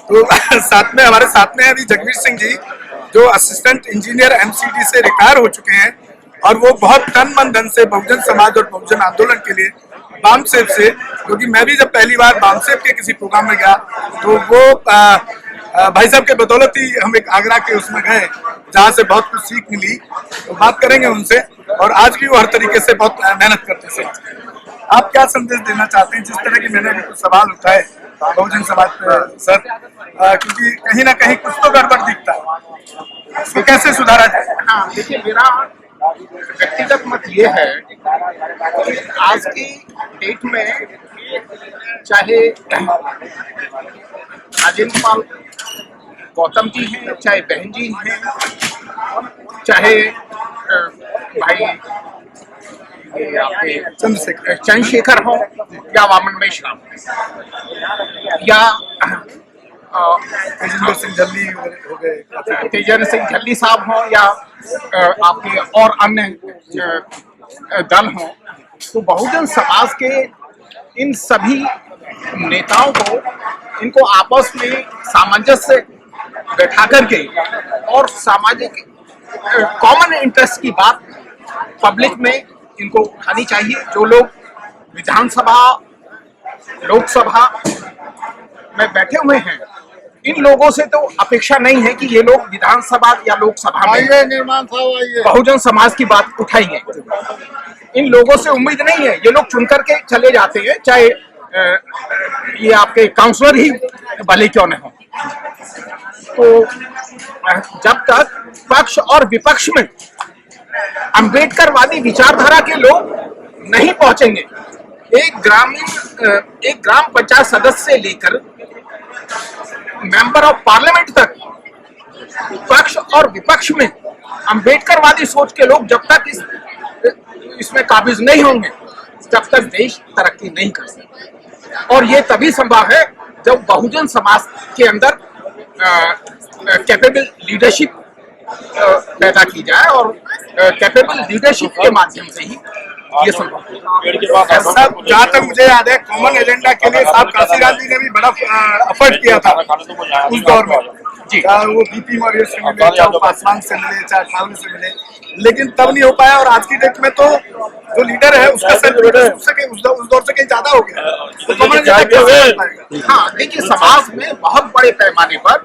तो हमारे साथ में अभी जगवीर सिंह जी, जो असिस्टेंट इंजीनियर एमसीडी से रिटायर हो चुके हैं, और वो बहुत तन मन धन से बहुजन समाज और बहुजन आंदोलन के लिए बामसेव से, क्योंकि मैं भी जब पहली बार बामसेव के किसी प्रोग्राम में गया तो वो भाई साहब के बदौलत ही हम एक आगरा के उसमें गए, जहाँ से बहुत कुछ सीख मिली। तो बात करेंगे उनसे, और आज भी वो हर तरीके से बहुत मेहनत करते हैं। आप क्या संदेश देना चाहते हैं, जिस तरह की मैंने भी कुछ सवाल उठाए बहुजन समाज पे सर, क्योंकि कहीं ना कहीं कुछ तो गड़बड़ दिखता है, इसको कैसे सुधारा जाए? हाँ, देखिए, मेरा व्यक्तिगत मत ये है कि आज की डेट में चाहे राजेंद्र पाल गौतम जी हैं, चाहे बहन जी हैं, चाहे भाई ये आपके चंद्रशेखर हो, या वामन मेश्राम या तेजेंद्र सिंह झल्ली हो गए, तेजेंद्र सिंह झल्ली साहब हो, या आपके और अन्य दल हों, तो बहुजन समाज के इन सभी नेताओं को, इनको आपस में सामंजस्य बैठा करके और सामाजिक कॉमन इंटरेस्ट की बात पब्लिक में इनको उठानी चाहिए। जो लोग विधानसभा, लोकसभा में बैठे हुए हैं, इन लोगों से तो अपेक्षा नहीं है कि ये लोग विधानसभा या लोकसभा में बहुजन समाज की बात उठाएंगे। इन लोगों से उम्मीद नहीं है, ये लोग चुन करके चले जाते हैं, चाहे ये आपके काउंसलर ही भले क्यों न हो। तो जब तक पक्ष और विपक्ष में अंबेडकरवादी विचारधारा के लोग नहीं पहुंचेंगे, एक ग्राम पंचायत सदस्य से लेकर मेंबर ऑफ पार्लियामेंट तक पक्ष और विपक्ष में अंबेडकरवादी सोच के लोग जब तक इसमें काबिज नहीं होंगे, तब तक देश तरक्की नहीं कर सकता। और ये तभी संभव है जब बहुजन समाज के अंदर कैपेबल लीडरशिप पैदा की जाए, और कैपेबल लीडरशिप के माध्यम से ही ये संभव है। सब जहाँ तक मुझे याद है, कॉमन एजेंडा के लिए साहब काशीराम जी ने भी बड़ा एफर्ट किया था उस दौर में, चाहे वो बीपी मौर्य से मिले, चाहे पासवान से मिले, चाहे खालवी से मिले, लेकिन तब नहीं हो पाया। और आज की डेट में तो जो लीडर है उसका सेल्फ लीडरशिप उस दौर से कहीं ज्यादा हो गया, तो कॉमन एजेंडा कैसे कर पाएगा? हाँ, देखिए, समाज में बहुत बड़े पैमाने पर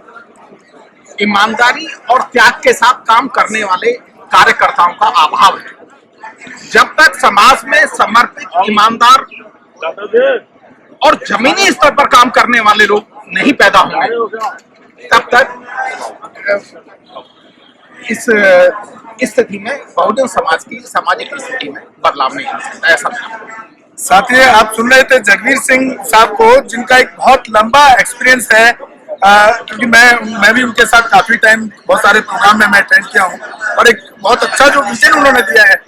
ईमानदारी और त्याग के साथ काम करने वाले कार्यकर्ताओं का अभाव है। जब तक समाज में समर्पित, ईमानदार और जमीनी स्तर पर काम करने वाले लोग नहीं पैदा होंगे, तब तक इस स्थिति में बहुजन समाज की सामाजिक स्थिति में बदलाव नहीं आ सकता, ऐसा साथी आप सुन रहे थे जगवीर सिंह साहब को, जिनका एक बहुत लंबा एक्सपीरियंस है, क्योंकि मैं भी उनके साथ काफी टाइम बहुत सारे प्रोग्राम में मैं अटेंड किया हूँ, और एक बहुत अच्छा जो विजन उन्होंने दिया है,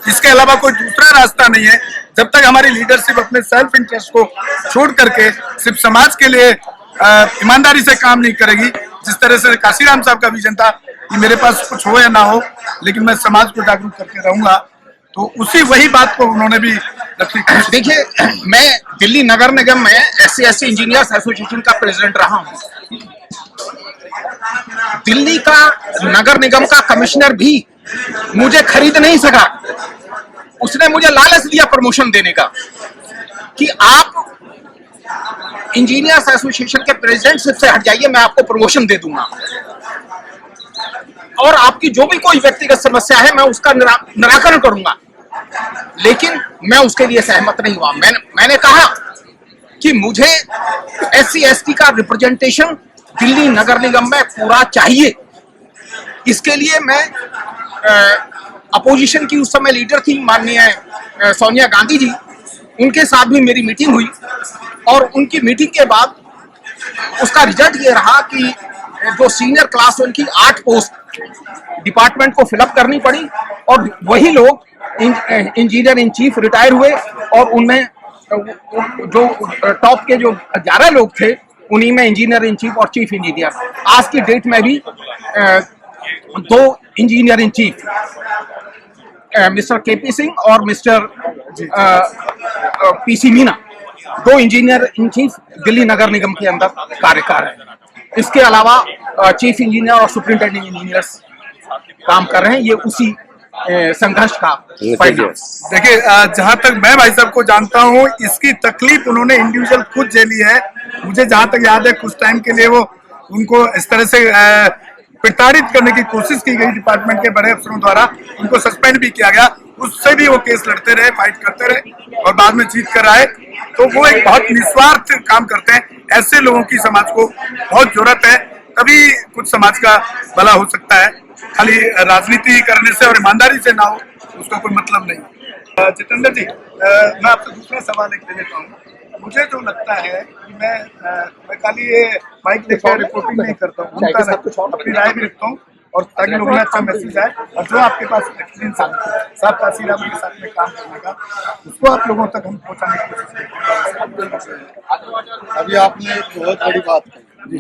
इसके अलावा कोई दूसरा रास्ता नहीं है। जब तक हमारी लीडरशिप अपने सेल्फ इंटरेस्ट को छोड़ करके सिर्फ समाज के लिए ईमानदारी से काम नहीं करेगी, जिस तरह से काशीराम साहब का विजन था कि मेरे पास कुछ हो या ना हो, लेकिन मैं समाज को जागरूक करके रहूंगा, तो वही बात को उन्होंने भी रखी। देखिए, मैं दिल्ली नगर निगम में SC/ST इंजीनियर्स एसोसिएशन का प्रेसिडेंट रहा हूँ। दिल्ली का नगर निगम का कमिश्नर भी मुझे खरीद नहीं सका। उसने मुझे लालच दिया प्रमोशन देने का कि आप इंजीनियर्स एसोसिएशन के प्रेसिडेंटशिप से हट जाइए, मैं आपको प्रमोशन दे दूंगा, और आपकी जो भी कोई व्यक्तिगत समस्या है मैं उसका निराकरण करूंगा। लेकिन मैं उसके लिए सहमत नहीं हुआ। मैंने कहा कि मुझे SC/ST का रिप्रेजेंटेशन दिल्ली नगर निगम में पूरा चाहिए। इसके लिए मैं अपोजिशन की उस समय लीडर थी माननीय सोनिया गांधी जी, उनके साथ भी मेरी मीटिंग हुई, और उनकी मीटिंग के बाद उसका रिजल्ट ये रहा कि जो सीनियर क्लास उनकी 8 पोस्ट डिपार्टमेंट को फिलअप करनी पड़ी, और वही लोग इंजीनियर इन चीफ रिटायर हुए, और उनमें जो टॉप के जो 11 लोग थे उन्हीं में इंजीनियर इन चीफ और चीफ इंजीनियर। आज की डेट में भी 2 engineer in chief, mister KP Singh और mister PC Meena, 2 engineer in chief Delhi नगर निगम के अंदर कार्य कर रहे हैं। इसके अलावा चीफ इंजीनियर और सुपरिंटेंडेंट इंजीनियर्स काम कर रहे हैं। ये उसी संघर्ष का परिणाम। देखिए जहां तक मैं भाई साहब को जानता हूं, इसकी तकलीफ उन्होंने इंडिविजुअल खुद झेली है। मुझे जहां तक याद है कुछ टाइम के लिए वो उनको इस तरह से प्रताड़ित करने की कोशिश की गई डिपार्टमेंट के बड़े अफसरों द्वारा, उनको सस्पेंड भी किया गया। उससे भी वो केस लड़ते रहे, फाइट करते रहे और बाद में जीत कर आए। तो वो एक बहुत निस्वार्थ काम करते हैं। ऐसे लोगों की समाज को बहुत जरूरत है, तभी कुछ समाज का भला हो सकता है। खाली राजनीति करने से और ईमानदारी से ना हो, उसका कोई मतलब नहीं। जितेंद्र जी, मैं आपसे दूसरा सवाल एक ले लेता हूँ। मुझे जो लगता है कि मैं खाली ये माइक लेकर रिपोर्टिंग नहीं करता हूँ, अपनी राय भी रखता हूँ और ताकि लोगों में अच्छा मैसेज आए। और जो आपके पास एक्सपीरियंस है साहब काशीराम के साथ में काम करने का, उसको आप लोगों तक हम पहुँचाने की कोशिश करते हैं। अभी आपने एक बहुत बड़ी बात कही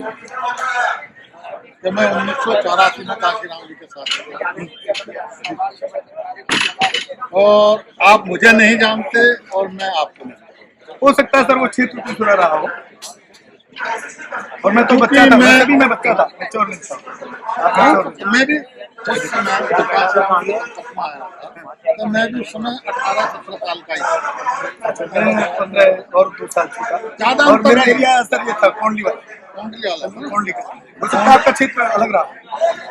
कि मैं 1984 में काशीराम जी के साथ और आप मुझे नहीं जानते और मैं आपको नहीं। हो सकता है सर वो क्षेत्र कुछ थोड़ा रहा हो, और मैं तो बच्चा था, मैं बच्चा था, मैच्योर नहीं था। मैं भी उस समय काशीराम जी का सपना आया था, तो मैं भी उस समय 18-17 साल का ही था। मैं 15 और 2 साल छोटा। ज्यादा और मेरा एरिया सर ये था कोंडली वाला, कोंडली वाला कोंडली का। हो सकता है आपका क्षेत्र अलग रहा।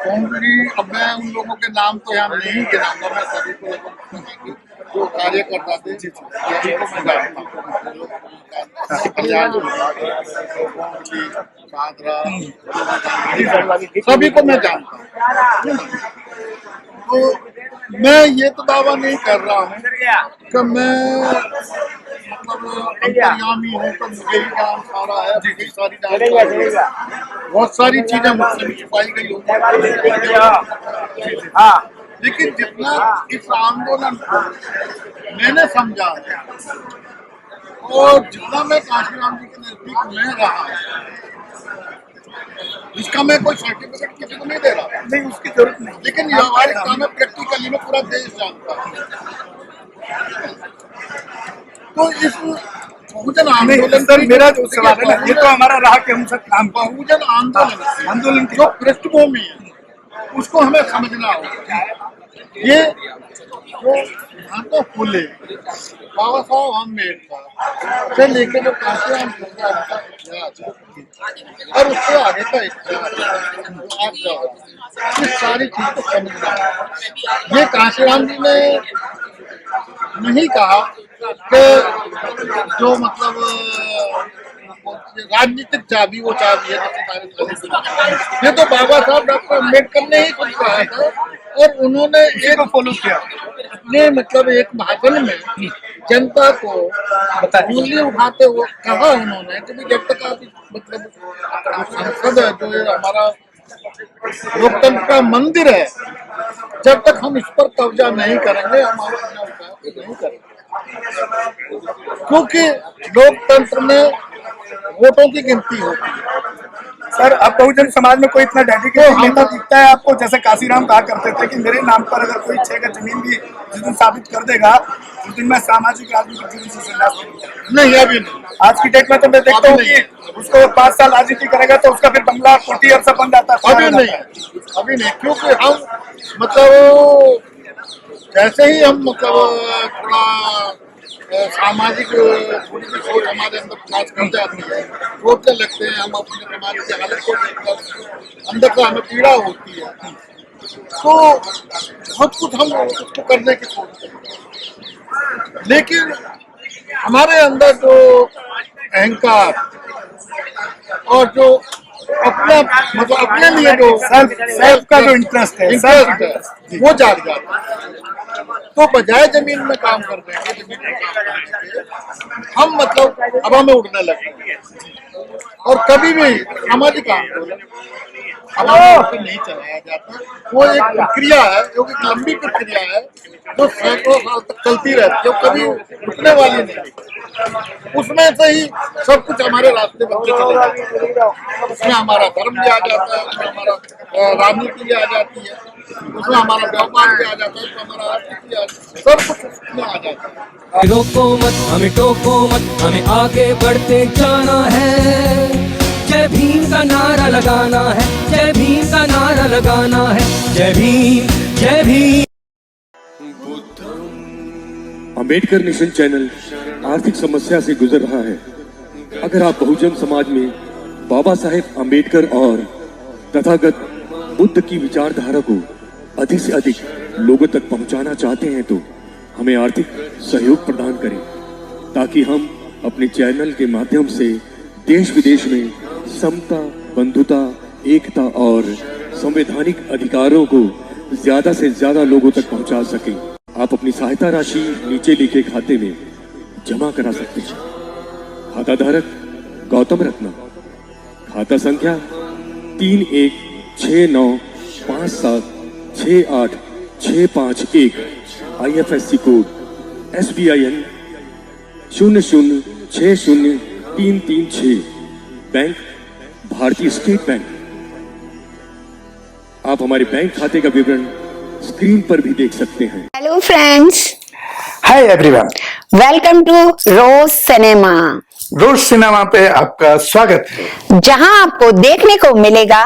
कोंडली, अब मैं उन लोगों के नाम तो यहाँ नहीं गिनाऊंगा, मैं सभी को जो कार्यकर्ता थे सभी को मैं जानता हूँ। सभी को मैं जानता हूँ। तो मैं ये तो दावा नहीं कर रहा हूँ कि मैं मतलब अंतर्यामी हूँ तो मुझे ही काम सारा है, मुझे सारी जानकारी है। बहुत सारी चीजें मुझसे भी छुपाई गई होती, लेकिन जितना इस आंदोलन को मैंने समझा और जितना मैं काशीराम जी के नजदीक में रहा, इसका मैं कोई सर्टिफिकेट किसी को नहीं दे रहा, नहीं उसकी जरूरत नहीं, लेकिन व्यवहारिक काम है, प्रैक्टिकली में पूरा देश जानता है। तो इस बहुजन आंदोलन सर मेरा जो सवाल है ना, ये तो हमारा रहा कि हम सब काम बहुजन आंदोलन की जो पृष्ठभूमि है उसको हमें समझना होगा। ये जो महात्मा फुले, बाबा साहब अम्बेडकर से लेके जो काशीराम जी का इतिहास और उससे आगे का इतिहास, इस सारी चीज को समझना। ये काशीराम जी ने नहीं कहा कि जो मतलब राजनीतिक चाबी वो चाबी है, ये तो बाबा साहब डॉक्टर अम्बेडकर ने ही खुद कहा था और उन्होंने एक फॉलो किया। अपने मतलब एक भाषण में जनता को उंगली उठाते हुए कहा उन्होंने कि जब तक आप मतलब संसद है जो ये हमारा लोकतंत्र का मंदिर है, जब तक हम इस पर कब्जा नहीं करेंगे हम नहीं करेंगे, क्योंकि लोकतंत्र में वोटों की गिनती होती है। सर अब बहुजन समाज में कोई इतना डेडिकेटेड नेता दिखता है आपको? जैसे काशीराम कहा करते थे कि मेरे नाम पर अगर कोई 6 गज जमीन भी जिस दिन साबित कर देगा उस दिन मैं सामाजिक राजनीतिक जीवन से संन्यास नहीं, अभी नहीं। आज की डेट में तो मैं देखता हूँ कि उसको 5 साल राजनीति करेगा तो उसका फिर बंगला कोठी और सब बन जाता है। अभी नहीं, क्योंकि हम मतलब जैसे ही हम मतलब थोड़ा सामाजिक थोड़ी सी सोच हमारे अंदर खास कर जाती है, सोचने लगते हैं हम अपने समाज की हालत को देखकर अंदर से हमें पीड़ा होती है, तो बहुत कुछ हम उसको करने की सोचते हैं। लेकिन हमारे अंदर जो अहंकार और जो अपना मतलब अपने लिए जो सेल्फ का जो इंटरेस्ट है वो जाग जाता है। तो बजाय जमीन में काम कर देंगे, जमीन में काम करने हम मतलब हवा में उड़ने लगेंगे और कभी भी सामाजिक आंदोलन हवा में नहीं चलाया जाता। वो एक प्रक्रिया है, जो एक लंबी प्रक्रिया है जो सैकड़ों साल तक चलती रहती है, कभी रुकने वाली नहीं। उसमें से ही सब कुछ हमारे रास्ते बनते चले जाते हैं। उसमें हमारा धर्म भी आ जाता है, उसमें हमारा राजनीति भी आ जाती है, उसमें हमारा व्यापार भी आ जाता है, उसमें हमारा आर्थिक भी आ जाता है, सब कुछ उसमें आ जाता है। रोको मत हमें, टोको मत हमें, आगे बढ़ते जाना है। जय भीम का नारा लगाना है, जय भीम का नारा लगाना है, जय भीम जय भीम। अंबेडकर नेशन चैनल आर्थिक समस्या से गुजर रहा है। अगर आप बहुजन समाज में बाबा साहेब अंबेडकर और तथागत बुद्ध की विचारधारा को अधिक से अधिक लोगों तक पहुंचाना चाहते हैं तो हमें आर्थिक सहयोग प्रदान करें, ताकि हम अपने चैनल के माध्यम से देश विदेश में समता, बंधुता, एकता और संवैधानिक अधिकारों को ज्यादा से ज्यादा लोगों तक पहुंचा सकें। आप अपनी सहायता राशि नीचे लिखे खाते में जमा करा सकते हैं। खाता धारक गौतम रत्ना, खाता संख्या 316957686551, IFSC कोड SBIN 0060336, बैंक भारतीय स्टेट बैंक। आप हमारे बैंक खाते का विवरण स्क्रीन पर भी देख सकते हैं। Hello friends, hi everyone, welcome to Rose cinema. Rose cinema पे आपका स्वागत है। जहां आपको देखने को मिलेगा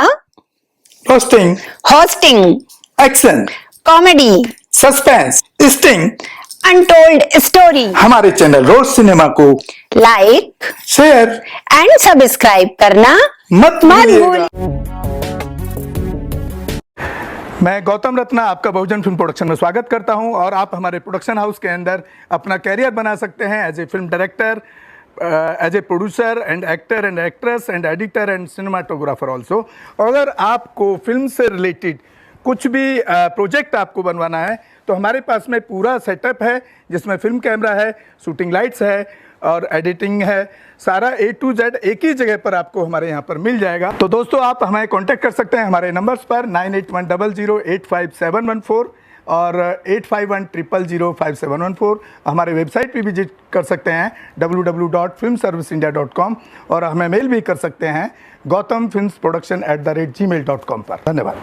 roasting, hosting, action, comedy, suspense, sting, untold story. हमारे चैनल रोज सिनेमा को लाइक, शेयर एंड सब्सक्राइब करना मत भूलिएगा। भूलिएगा। मैं गौतम रत्ना आपका बहुजन फिल्म प्रोडक्शन में स्वागत करता हूं और आप हमारे प्रोडक्शन हाउस के अंदर अपना कैरियर बना सकते हैं as a film director, as a producer and actor and actress and editor and cinematographer also. अगर आपको फिल्म से रिलेटेड कुछ भी प्रोजेक्ट आपको बनवाना है तो हमारे पास में पूरा सेटअप है, जिसमें फिल्म कैमरा है, शूटिंग लाइट्स है और एडिटिंग है। सारा A to Z एक ही जगह पर आपको हमारे यहाँ पर मिल जाएगा। तो दोस्तों, आप हमें कांटेक्ट कर सकते हैं हमारे नंबर्स पर 9810085714 और 8510005714। हमारे वेबसाइट पे विजिट कर सकते हैं www.filmserviceindia.com और हमें मेल भी कर सकते हैं gautamfilmsproduction@gmail.com पर। धन्यवाद।